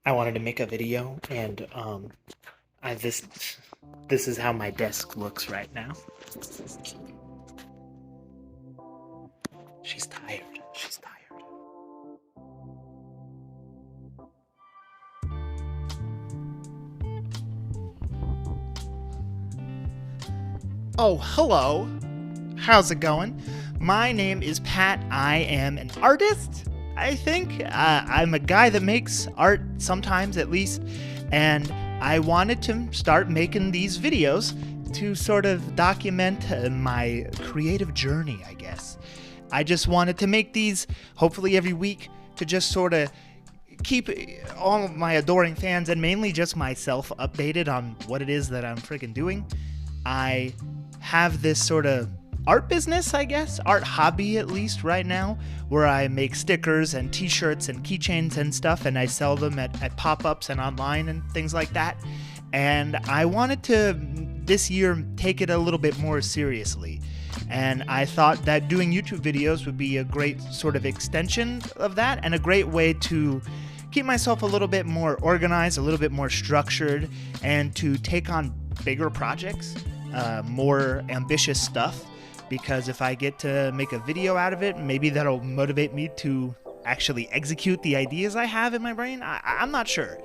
I wanted to make a video, and I this is how my desk looks right now. She's tired. She's tired. Oh, hello. How's it going? My name is Pat. I am an artist, I think. I'm a guy that makes art sometimes, at least. And I wanted to start making these videos to sort of document my creative journey, I guess. I just wanted to make these hopefully every week to just sort of keep all of my adoring fans and mainly just myself updated on what it is that I'm freaking doing. I have this sort of art business, I guess, art hobby at least right now, where I make stickers and t-shirts and keychains and stuff, and I sell them at pop-ups and online and things like that. And I wanted to this year take it a little bit more seriously. And I thought that doing YouTube videos would be a great sort of extension of that and a great way to keep myself a little bit more organized, a little bit more structured, and to take on bigger projects, more ambitious stuff. Because if I get to make a video out of it, maybe that'll motivate me to actually execute the ideas I have in my brain. I'm not sure.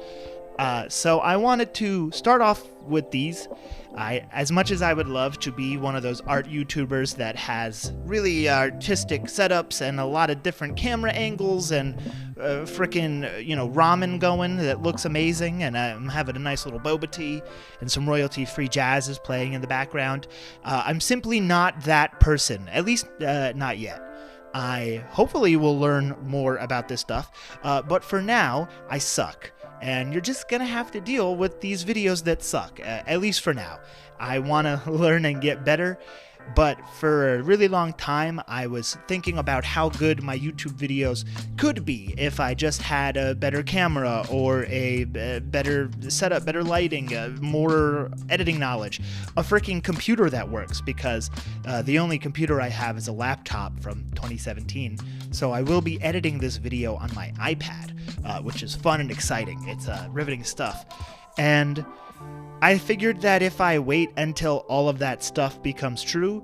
So I wanted to start off with these. As much as I would love to be one of those art YouTubers that has really artistic setups and a lot of different camera angles and frickin' ramen going that looks amazing, and I'm having a nice little boba tea and some royalty-free jazz is playing in the background. I'm simply not that person, at least not yet. I hopefully will learn more about this stuff, but for now, I suck. And you're just gonna have to deal with these videos that suck, at least for now. I wanna learn and get better, but for a really long time, I was thinking about how good my YouTube videos could be if I just had a better camera or a better setup, better lighting, more editing knowledge, a freaking computer that works, because the only computer I have is a laptop from 2017. So I will be editing this video on my iPad, which is fun and exciting. It's riveting stuff. And I figured that if I wait until all of that stuff becomes true,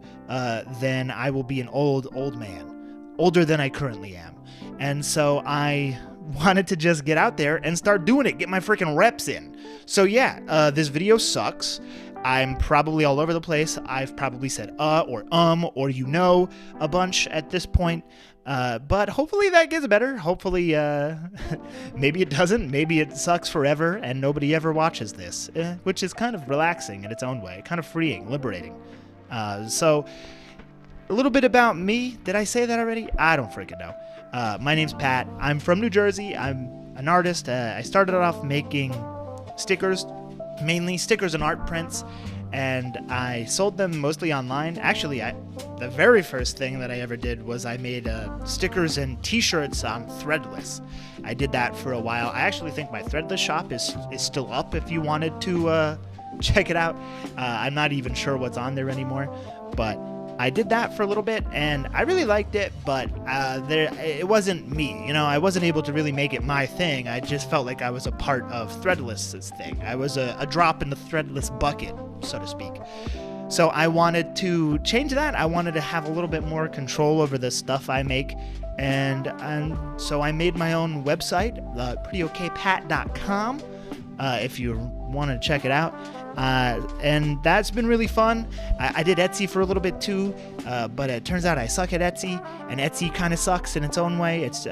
then I will be an old man, older than I currently am. And so I wanted to just get out there and start doing it, get my freaking reps in. So yeah, this video sucks. I'm probably all over the place. I've probably said or a bunch at this point. But hopefully that gets better. Hopefully, maybe it doesn't. Maybe it sucks forever and nobody ever watches this, which is kind of relaxing in its own way, kind of freeing, liberating. So, a little bit about me. Did I say that already? I don't freaking know. My name's Pat. I'm from New Jersey. I'm an artist. I started off making stickers, mainly stickers and art prints, and I sold them mostly online. Actually, the very first thing that I ever did was I made stickers and t-shirts on Threadless. I did that for a while. I actually think my Threadless shop is still up if you wanted to check it out. I'm not even sure what's on there anymore, but I did that for a little bit, and I really liked it, but it wasn't me. I wasn't able to really make it my thing. I just felt like I was a part of Threadless's thing. I was a drop in the Threadless bucket, so to speak. So I wanted to change that. I wanted to have a little bit more control over the stuff I make, and so I made my own website, prettyokpat.com, if you want to check it out. And that's been really fun. I did Etsy for a little bit too, but it turns out I suck at Etsy, and Etsy kind of sucks in its own way. It's,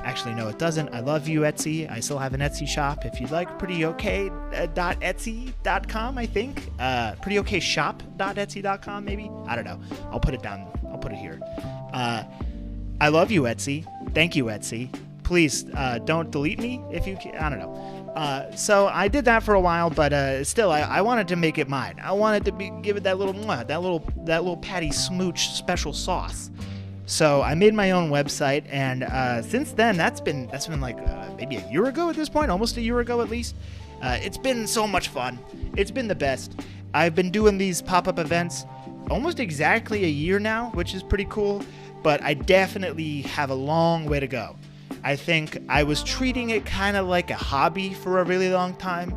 actually, no, it doesn't. I love you, Etsy. I still have an Etsy shop if you'd like. prettyok.etsy.com, I think. prettyokshop.etsy.com, maybe. I don't know. I'll put it down. I'll put it here. I love you, Etsy. Thank you, Etsy. Please don't delete me if you can. I don't know. So I did that for a while, but still, I wanted to make it mine. I wanted to give it that little Patty Smooch special sauce. So I made my own website, and since then, that's been like maybe a year ago at this point, almost a year ago at least. It's been so much fun. It's been the best. I've been doing these pop-up events almost exactly a year now, which is pretty cool. But I definitely have a long way to go. I think I was treating it kind of like a hobby for a really long time,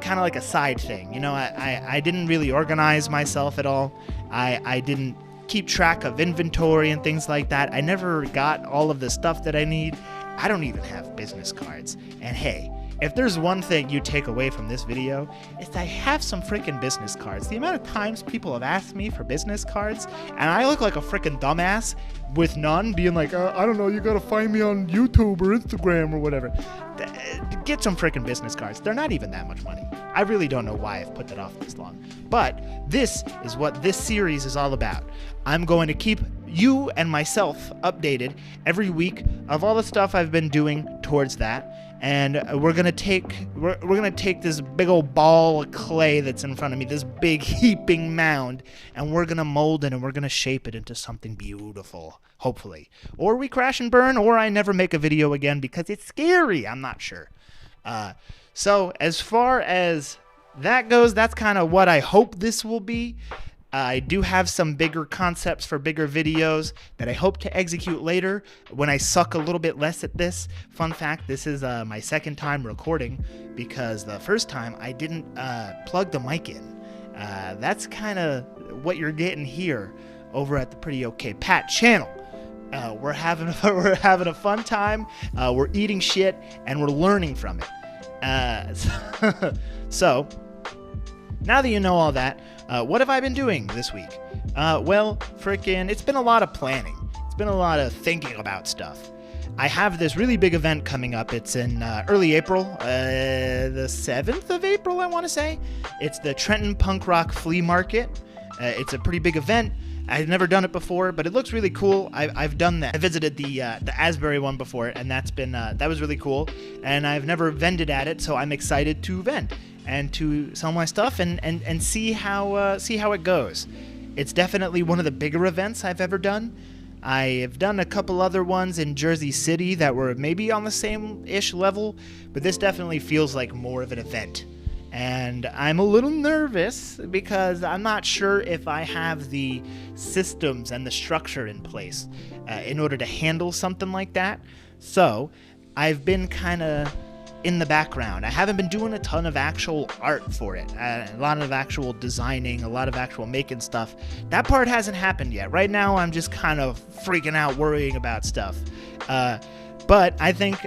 kind of like a side thing. I didn't really organize myself at all. I didn't keep track of inventory and things like that. I never got all of the stuff that I need. I don't even have business cards. And hey, if there's one thing you take away from this video, it's I have some freaking business cards. The amount of times people have asked me for business cards, and I look like a freaking dumbass with none, being like, I don't know, you gotta find me on YouTube or Instagram or whatever. Get some freaking business cards. They're not even that much money. I really don't know why I've put that off this long. But this is what this series is all about. I'm going to keep you and myself updated every week of all the stuff I've been doing towards that. And we're gonna take this big old ball of clay that's in front of me, this big heaping mound, and we're gonna mold it and we're gonna shape it into something beautiful, hopefully. Or we crash and burn, or I never make a video again because it's scary. I'm not sure. So as far as that goes, that's kind of what I hope this will be. I do have some bigger concepts for bigger videos that I hope to execute later when I suck a little bit less at this. Fun fact, this is my second time recording because the first time I didn't plug the mic in. That's kind of what you're getting here over at the Pretty Okay Pat channel. We're having a fun time. We're eating shit and we're learning from it. So now that you know all that, what have I been doing this week? It's been a lot of planning. It's been a lot of thinking about stuff. I have this really big event coming up. It's in early April, the 7th of April, I want to say. It's the Trenton Punk Rock Flea Market. It's a pretty big event. I've never done it before, but it looks really cool. I've done that. I visited the Asbury one before, and that was really cool. And I've never vended at it, so I'm excited to vend and to sell my stuff and see how it goes. It's definitely one of the bigger events I've ever done. I have done a couple other ones in Jersey City that were maybe on the same-ish level, but this definitely feels like more of an event. And I'm a little nervous because I'm not sure if I have the systems and the structure in place in order to handle something like that. So I've been kind of in the background. I haven't been doing a ton of actual art for it, a lot of actual designing, a lot of actual making stuff. That part hasn't happened yet. Right now I'm just kind of freaking out worrying about stuff. But I think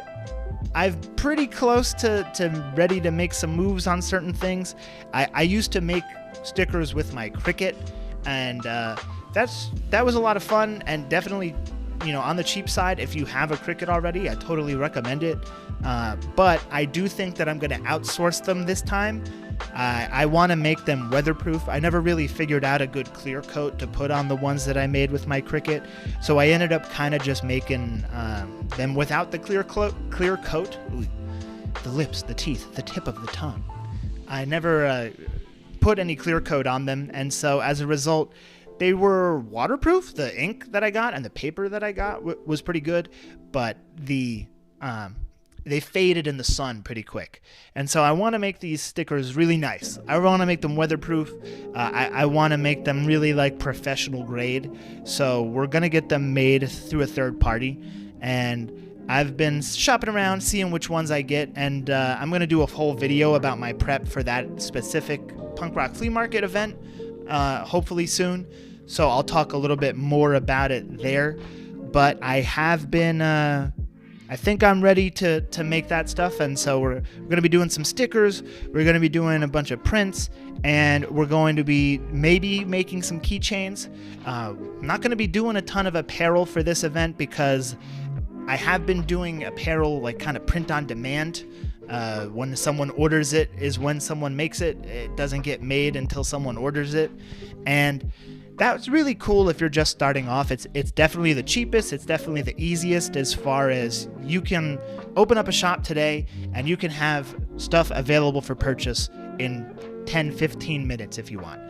I'm pretty close to ready to make some moves on certain things. I used to make stickers with my Cricut, and that was a lot of fun, and definitely, on the cheap side. If you have a Cricut already, I totally recommend it. But I do think that I'm going to outsource them this time. I want to make them weatherproof. I never really figured out a good clear coat to put on the ones that I made with my Cricut, so I ended up kind of just making them without the clear coat. Ooh, the lips, the teeth, the tip of the tongue. I never put any clear coat on them, and so as a result, they were waterproof. The ink that I got and the paper that I got was pretty good, but they faded in the sun pretty quick. And so I want to make these stickers really nice. I want to make them weatherproof. I want to make them really like professional grade. So we're going to get them made through a third party. And I've been shopping around, seeing which ones I get. And I'm going to do a whole video about my prep for that specific punk rock flea market event, hopefully soon. So I'll talk a little bit more about it there. But I have been... I think I'm ready to make that stuff, and so we're going to be doing some stickers, we're going to be doing a bunch of prints, and we're going to be maybe making some keychains. I'm not going to be doing a ton of apparel for this event because I have been doing apparel like kind of print on demand. When someone orders it is when someone makes it. It doesn't get made until someone orders it, and that's really cool if you're just starting off. It's definitely the cheapest. It's definitely the easiest as far as you can open up a shop today and you can have stuff available for purchase in 10-15 minutes if you want.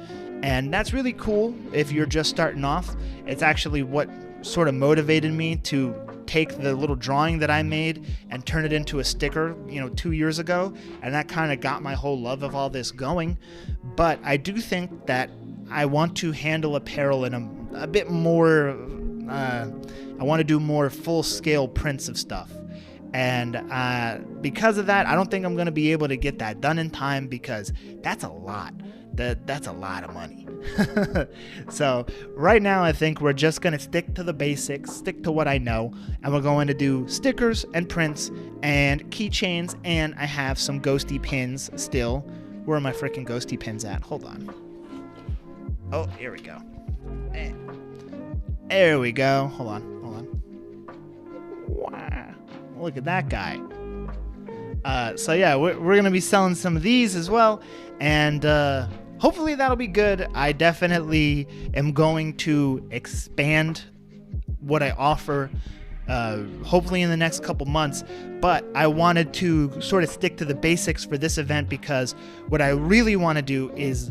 And that's really cool if you're just starting off. It's actually what sort of motivated me to take the little drawing that I made and turn it into a sticker, 2 years ago. And that kind of got my whole love of all this going. But I do think that I want to handle apparel in a bit more I want to do more full-scale prints of stuff. And because of that, I don't think I'm going to be able to get that done in time because that's a lot. That's a lot of money. So right now, I think we're just going to stick to the basics, stick to what I know, and we're going to do stickers and prints and keychains, and I have some ghosty pins still. Where are my freaking ghosty pins at? Hold on. Oh, here we go. There we go. Hold on. Wow. Look at that guy. So yeah, we're going to be selling some of these as well, and hopefully that'll be good. I definitely am going to expand what I offer, hopefully in the next couple months, but I wanted to sort of stick to the basics for this event because what I really want to do is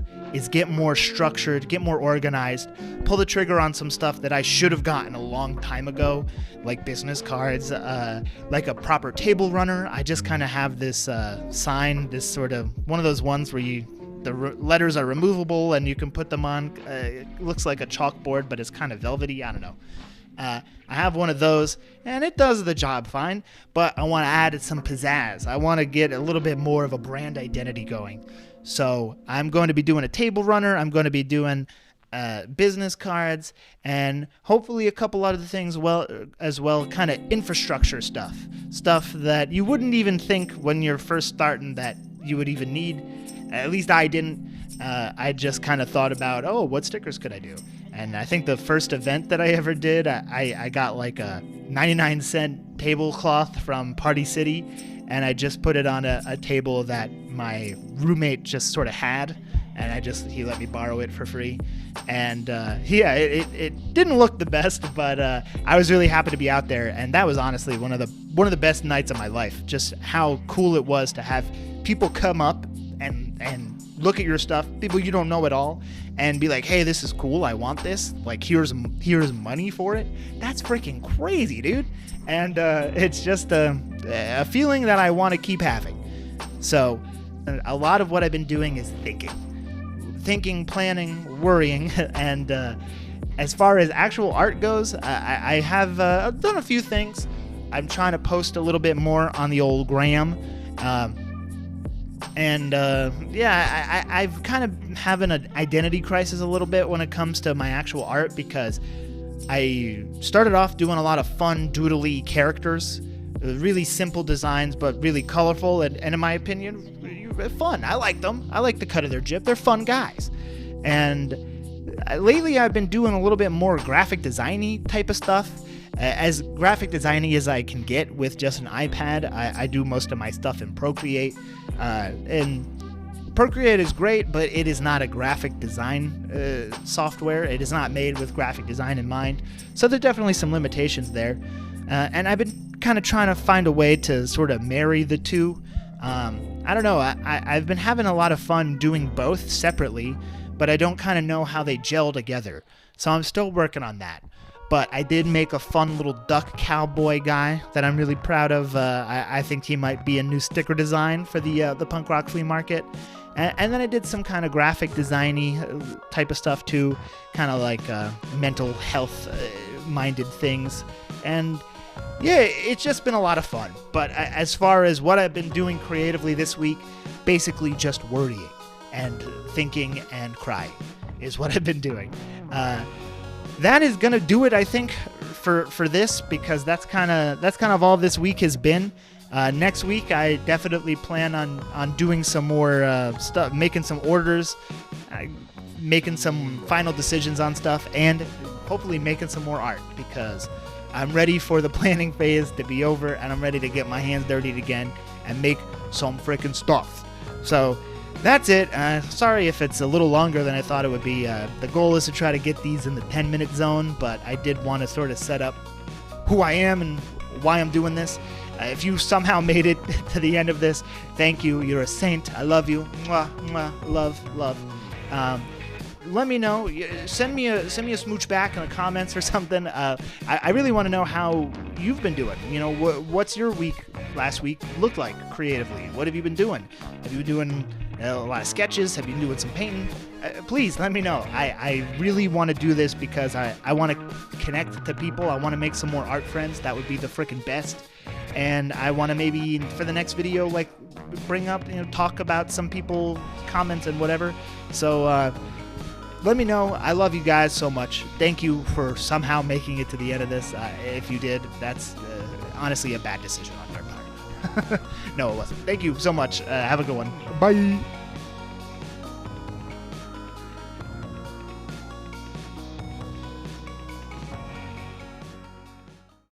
get more structured, get more organized, pull the trigger on some stuff that I should have gotten a long time ago, like business cards, like a proper table runner. I just kind of have this sign, this sort of one of those ones where the letters are removable and you can put them on. It looks like a chalkboard, but it's kind of velvety. I don't know. I have one of those, and it does the job fine, but I want to add some pizzazz. I want to get a little bit more of a brand identity going. So I'm going to be doing a table runner. I'm going to be doing business cards, and hopefully a couple other things as well, kind of infrastructure stuff that you wouldn't even think when you're first starting that you would even need. At least I didn't. I just kind of thought about, what stickers could I do? And I think the first event that I ever did, I got like a 99-cent tablecloth from Party City, and I just put it on a table that my roommate just sort of had, and he let me borrow it for free. And it didn't look the best, but I was really happy to be out there, and that was honestly one of the best nights of my life. Just how cool it was to have people come up and look at your stuff, people you don't know at all, and be like, hey, this is cool, I want this, like here's money for it. That's freaking crazy, dude. And it's just a feeling that I want to keep having. So a lot of what I've been doing is thinking, planning, worrying, and as far as actual art goes, I have I've done a few things. I'm trying to post a little bit more on the old gram. I've kind of having an identity crisis a little bit when it comes to my actual art, because I started off doing a lot of fun doodly characters, really simple designs but really colorful, and in my opinion, fun. I like them. I like the cut of their jib. They're fun guys. And lately I've been doing a little bit more graphic design-y type of stuff. As graphic design-y as I can get with just an iPad. I do most of my stuff in Procreate, and Procreate is great, but it is not a graphic design software. It is not made with graphic design in mind, so there are definitely some limitations there. And I've been kind of trying to find a way to sort of marry the two. I don't know, I've been having a lot of fun doing both separately, but I don't kind of know how they gel together, so I'm still working on that. But I did make a fun little duck cowboy guy that I'm really proud of. I think he might be a new sticker design for the punk rock flea market. And then I did some kind of graphic design-y type of stuff too, kind of like mental health minded things. And yeah, it's just been a lot of fun. But as far as what I've been doing creatively this week, basically just worrying and thinking and crying is what I've been doing. That is gonna do it, I think, for this, because that's kind of all this week has been. Next week, I definitely plan on doing some more stuff, making some orders, making some final decisions on stuff, and hopefully making some more art, because I'm ready for the planning phase to be over, and I'm ready to get my hands dirty again and make some freaking stuff. So that's it. Sorry if it's a little longer than I thought it would be. The goal is to try to get these in the 10-minute zone, but I did want to sort of set up who I am and why I'm doing this. If you somehow made it to the end of this, thank you. You're a saint. I love you. Mwah, mwah, love. Let me know. Send me a smooch back in the comments or something. I really want to know how you've been doing. You know, what's your last week looked like creatively? What have you been doing? Have you been doing A lot of sketches? Have you been doing some painting? Please let me know. I really want to do this because I want to connect to people. I want to make some more art friends. That would be the freaking best. And I want to maybe for the next video, like, bring up, talk about some people comments and whatever. So let me know. I love you guys so much. Thank you for somehow making it to the end of this. If you did, that's honestly a bad decision on your part. No, it wasn't. Thank you so much. Have a good one. Bye.